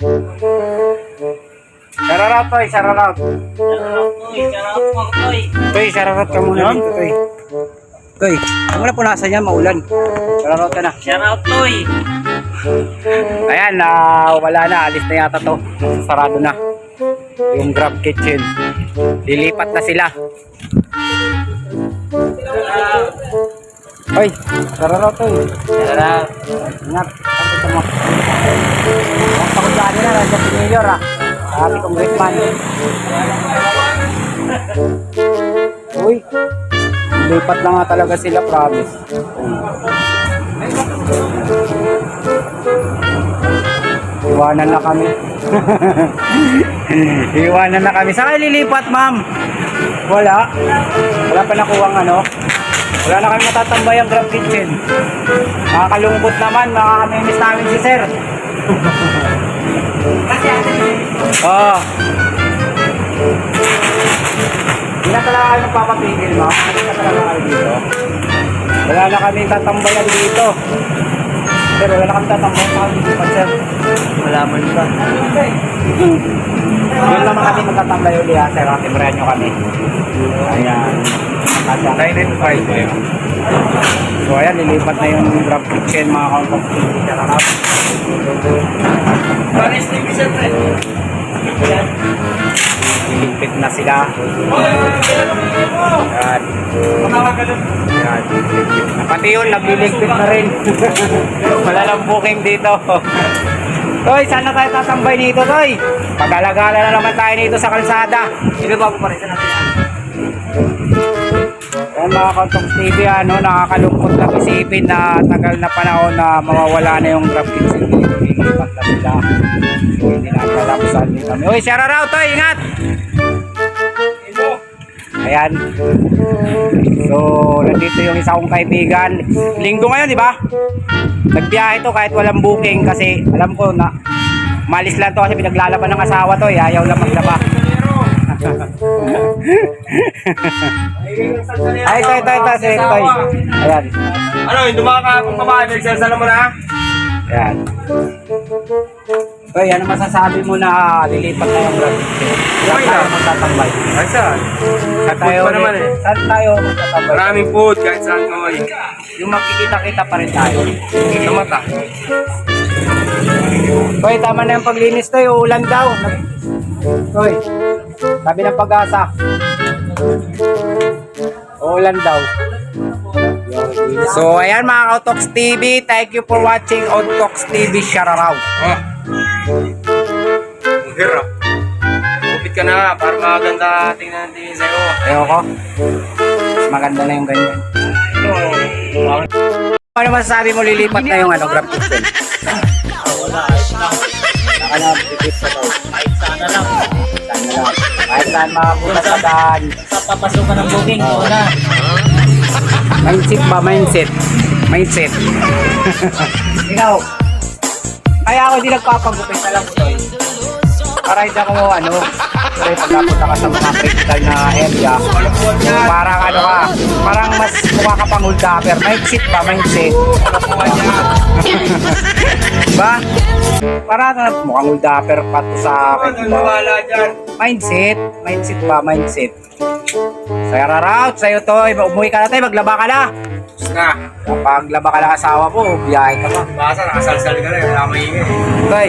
Shoutout, Toy. Shoutout. Toy, shoutout ka muna dito, Toy. Toy, ang wala po nasa niya, maulan. Shoutout ka na. Shoutout, Toy. Ayan, wala na. Alis na yata to. Sarado na. Yung Grab Kitchen. Lilipat na sila. Hoy, shoutout, Toy. Shoutout. Ingat. Tapos mo. Ang pagkakaan nila, nandiyan si Mayor, Sabi kong Griezmann. Uy, lipat na nga talaga sila, promise. Iwanan na kami. Iwanan na kami. Saan kayo lilipat, ma'am? Wala. Wala pa nakuwang ano. Wala na kami matatambay ang Grab Kitchen. Nakakalungkot naman. Makakamimis namin si sir. Oo. Hindi na talaga kayo magpapapigil, ma'am. Hindi na talaga kayo dito. Wala na kami tatambayan dito. Pero wala kami tatambayan sa dito pa, sir. Wala man ba? Doon naman kami magtatambay uli, sir. Timbrahan nyo kami. Ayan. Silent file ko yun. So ayan, lilipat na yung Grab Kitchen, mga kauntok. Shoutout. Paris TV, siyempre. Lilipit na sila. Ayan. Ayan. Pati yun, nagliligpit na rin. Wala lang booking dito. Toy, saan na tayo tatambay dito, Toy? Pag-alagala na naman tayo dito sa kalsada. Sige ba po pa rin sa natin? Ayan mga Kauntoks TV, nakakalungkot na isipin na tagal na panahon na mawawala na yung Grab Kitchen dito. Lilipat na sila. Hindi na kalapusan din kami. Uy, shoutout, Toy, ingat! Ayan. So, nandito yung isa kong kaibigan. Linggo ngayon, di ba? Nagbiyahe to kahit walang booking kasi alam ko na malis lang to kasi pinaglalaban ng asawa to. Ayaw lang maglaba. Ay, ito. Ayan. Ano, yung dumaka kung babae, nagsasala mo na? Ayan. Toy, ano masasabi mo na lilipat na yung Grab Kitchen? Saan tayo magtatambay? Ay, saan? Saan tayo pa naman eh. Saan tayo magtatambay? Maraming food, kahit saan ko eh. Yung magkikita-kita pa rin tayo. Sa mata. Toy, tama na yung paglinis, Toy. Uulan daw. Toy, sabi ng Pag-asa. Uulan daw. So, ayan mga Kauntoks TV. Thank you for watching Kauntoks TV. Shoutout. Oh. Hira. Kupit ka na para maganda tingnan natin sa'yo. Ayoko. Mas maganda na yung ganyan. Ano masasabi mo lilipat na yung Grab Kitchen? Wala, ayos lang. Nakalapit sa daw. Kahit sana lang. Saan na lang. Kahit saan makapunta sa daan. Sa papasok ka ng booking, wala. Mindset ba? Mindset. Ikaw. Kaya ako hindi nagpapagupit. Alam mo, Toy. Para hindi ako pero pagkapunta ka sa mga critical na area, yung parang parang mas mukha ka pang hold upper. Mindset ba? Mindset. Diba? Parang mukhang hold upper pa to sa akin. Diba? Mindset ba? Mindset. Shoutout sa'yo, Toy. Umuwi ka na, Toy. Maglaba ka na. Na. Kapag laba ka ng asawa mo, biyahe ka pa. Basa, nakasalsal ka na. Wala maingay. Toy,